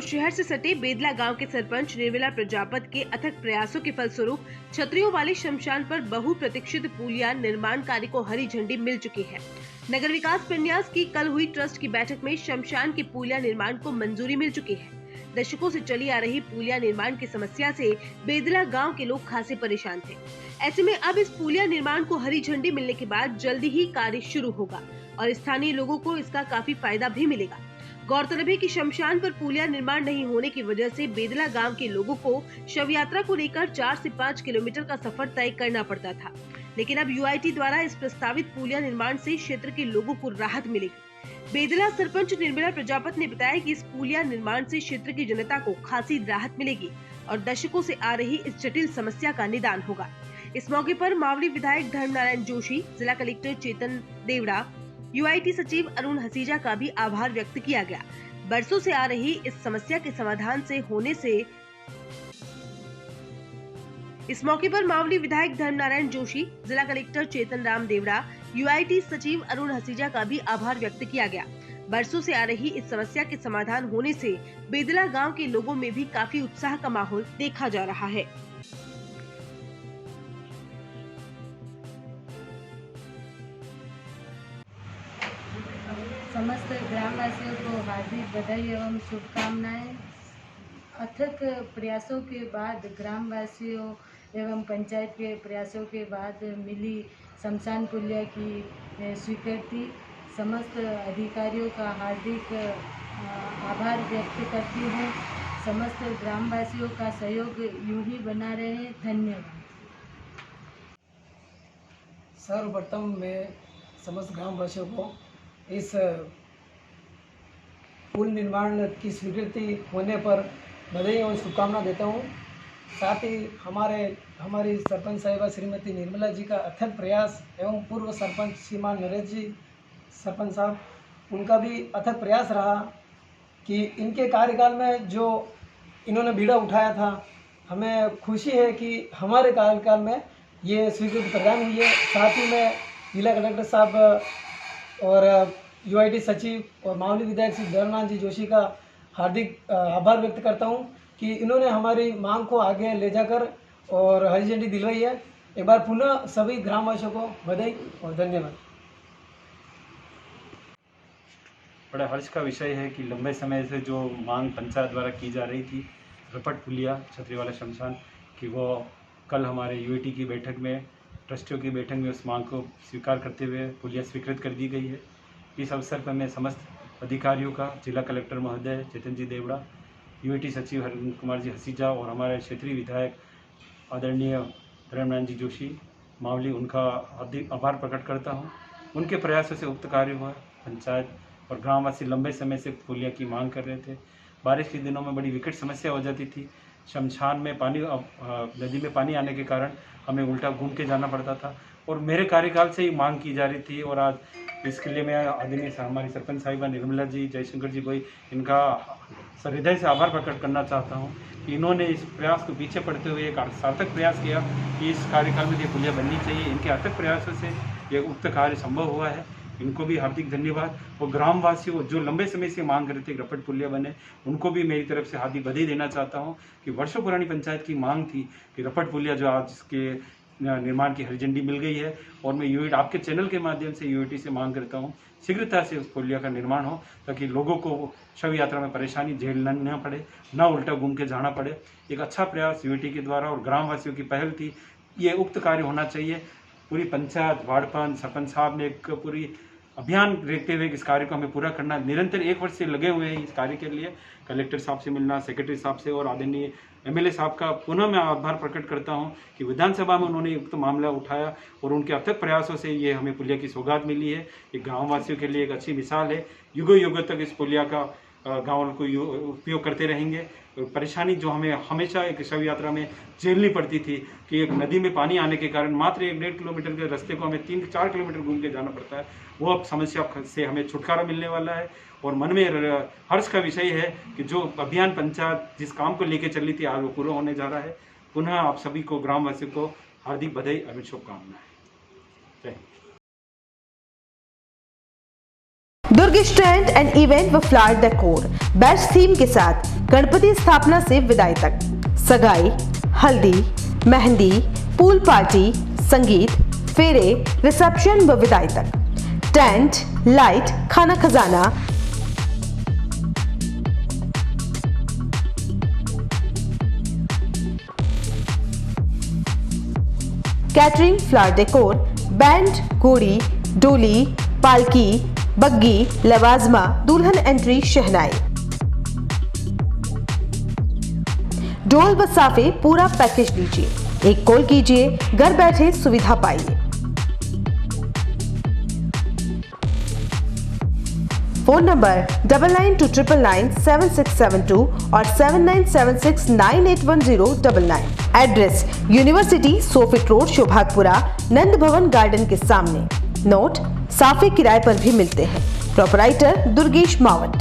शहर से सटे बेदला गांव के सरपंच निर्मला प्रजापत के अथक प्रयासों के फलस्वरूप छतरियों वाले शमशान पर बहुप्रतीक्षित पुलिया निर्माण कार्य को हरी झंडी मिल चुकी है। नगर विकास प्रन्यास की कल हुई ट्रस्ट की बैठक में शमशान के पुलिया निर्माण को मंजूरी मिल चुकी है। दशकों से चली आ रही पुलिया निर्माण की समस्या से बेदला गांव के लोग खासे परेशान थे। ऐसे में अब इस पुलिया निर्माण को हरी झंडी मिलने के बाद जल्दी ही कार्य शुरू होगा और स्थानीय लोगों को इसका काफी फायदा भी मिलेगा। गौरतलब है कि शमशान पर पुलिया निर्माण नहीं होने की वजह से बेदला गांव के लोगों को शव यात्रा को लेकर 4 से 5 किलोमीटर का सफर तय करना पड़ता था, लेकिन अब यूआईटी द्वारा इस प्रस्तावित पुलिया निर्माण से क्षेत्र के लोगों को राहत मिलेगी। बेदला सरपंच निर्मला प्रजापत ने बताया कि इस पुलिया निर्माण से क्षेत्र की जनता को खासी राहत मिलेगी और दशकों से आ रही इस जटिल समस्या का निदान होगा। इस मौके पर मावली विधायक धर्मनारायण जोशी, जिला कलेक्टर चेतन देवड़ा, यूआईटी सचिव अरुण हसीजा का भी आभार व्यक्त किया गया। बरसों से आ रही इस समस्या के समाधान से होने से इस मौके पर मावली विधायक धर्मनारायण जोशी, जिला कलेक्टर चेतन राम देवड़ा, यूआईटी सचिव अरुण हसीजा का भी आभार व्यक्त किया गया। बरसों से आ रही इस समस्या के समाधान होने से बेदला गांव के लोगों में भी काफी उत्साह का माहौल देखा जा रहा है। समस्त ग्रामवासियों को हार्दिक बधाई एवं शुभकामनाएं। अथक प्रयासों के बाद ग्रामवासियों एवं पंचायत के प्रयासों के बाद मिली शमशान पुलिया की स्वीकृति। समस्त अधिकारियों का हार्दिक आभार व्यक्त करती हूँ। समस्त ग्रामवासियों का सहयोग यूं ही बना रहे। धन्यवाद। सर्वप्रथम मैं समस्त ग्रामवासियों को इस पुल निर्माण की स्वीकृति होने पर बधाई और शुभकामना देता हूँ। साथ ही हमारी सरपंच साहिबा श्रीमती निर्मला जी का अथक प्रयास एवं पूर्व सरपंच श्रीमान नरेश जी सरपंच साहब, उनका भी अथक प्रयास रहा कि इनके कार्यकाल में जो इन्होंने बीड़ा उठाया था, हमें खुशी है कि हमारे कार्यकाल में ये स्वीकृति प्रदान हुई है। साथ ही मैं जिला कलेक्टर साहब और यूआईटी सचिव और मावली विधायक श्री धर्मनारायण जी जोशी का हार्दिक आभार व्यक्त करता हूं कि इन्होंने हमारी मांग को आगे ले जाकर और हरी झंडी दिलवाई है। एक बार पुनः सभी ग्रामवासियों को बधाई और धन्यवाद। बड़ा हर्ष का विषय है कि लंबे समय से जो मांग पंचायत द्वारा की जा रही थी रपट पुलिया छतरी वाला शमशान कि वो कल हमारे यूआईटी की बैठक में, ट्रस्टियों की बैठक में उस मांग को स्वीकार करते हुए पुलिया स्वीकृत कर दी गई है। इस अवसर पर मैं समस्त अधिकारियों का, जिला कलेक्टर महोदय चेतन जी देवड़ा, यूआईटी सचिव अरुण कुमार जी हसीजा और हमारे क्षेत्रीय विधायक आदरणीय धर्मनारायण जी जोशी मावली, उनका हार्दिक आभार प्रकट करता हूँ। उनके प्रयासों से उक्त कार्य हुआ। पंचायत और ग्रामवासी लंबे समय से पुलिया की मांग कर रहे थे। बारिश के दिनों में बड़ी विकट समस्या हो जाती थी। शमशान में पानी, नदी में पानी आने के कारण हमें उल्टा घूम के जाना पड़ता था और मेरे कार्यकाल से ही मांग की जा रही थी। और आज इसके लिए मैं आदरणीय हमारी सरपंच साहिबा निर्मला जी, जयशंकर जी भाई, इनका हृदय से आभार प्रकट करना चाहता हूँ कि इन्होंने इस प्रयास को पीछे पड़ते हुए एक सार्थक प्रयास किया कि इस कार्यकाल में ये पुलिया बननी चाहिए। इनके अथक प्रयासों से ये उक्त कार्य संभव हुआ है। इनको भी हार्दिक धन्यवाद। और ग्रामवासियों जो लंबे समय से मांग कर रहे थे कि रपट पुलिया बने, उनको भी मेरी तरफ से हार्दिक बधाई देना चाहता हूं कि वर्षों पुरानी पंचायत की मांग थी कि रपट पुलिया जो आज के निर्माण की हरी झंडी मिल गई है। और मैं यूआईटी आपके चैनल के माध्यम से यूआईटी से मांग करता हूं शीघ्रता से उस पुलिया का निर्माण हो, ताकि लोगों को शव यात्रा में परेशानी झेलना न पड़े, ना उल्टा घूम के जाना पड़े। एक अच्छा प्रयास यूआईटी के द्वारा और ग्रामवासियों की पहल थी। ये उक्त कार्य होना चाहिए। पूरी पंचायत, वार्ड पंच, सरपंच साहब ने एक पूरी अभियान देखते हुए इस कार्य को हमें पूरा करना, निरंतर 1 वर्ष से लगे हुए हैं इस कार्य के लिए। कलेक्टर साहब से मिलना, सेक्रेटरी साहब से और आदरणीय एमएलए साहब का पुनः मैं आभार प्रकट करता हूं कि विधानसभा में उन्होंने उक्त मामला उठाया और उनके अथक प्रयासों से ये हमें पुलिया की सौगात मिली है। ये गाँववासियों के लिए एक अच्छी मिसाल है। युगों युगों तक इस पुलिया का गाँव को उपयोग करते रहेंगे। परेशानी जो हमें हमेशा एक शव यात्रा में झेलनी पड़ती थी कि एक नदी में पानी आने के कारण मात्र 1-1.5 किलोमीटर के रास्ते को हमें 3-4 किलोमीटर घूम के जाना पड़ता है, वो अब समस्या से हमें छुटकारा मिलने वाला है। और मन में हर्ष का विषय है कि जो अभियान पंचायत जिस काम को लेकर चल रही थी आज वो पूरा होने जा रहा है। पुनः आप सभी को, ग्रामवासियों को हार्दिक बधाई और शुभकामनाएं। जय हिंद। दुर्ग दुर्गेश टेंट एंड इवेंट व फ्लावर डेकोर बेस्ट थीम के साथ गणपति स्थापना से विदाई तक, सगाई, हल्दी, मेहंदी, पूल पार्टी, संगीत, फेरे, रिसेप्शन व विदाई तक, टेंट, लाइट, खाना खजाना, कैटरिंग, फ्लावर डेकोर, बैंड, घोड़ी, डोली, पालकी, बग्गी, लवाजमा, दुल्हन एंट्री, शहनाई, ढोल व साफे पूरा पैकेज लीजिए। एक कॉल कीजिए, घर बैठे सुविधा पाइए। फोन नंबर 9929997672 और 7976981099। एड्रेस यूनिवर्सिटी, सोफिट रोड, शोभागपुरा, नंद भवन गार्डन के सामने। नोट: साफे किराए पर भी मिलते हैं। प्रोपराइटर दुर्गेश मावट।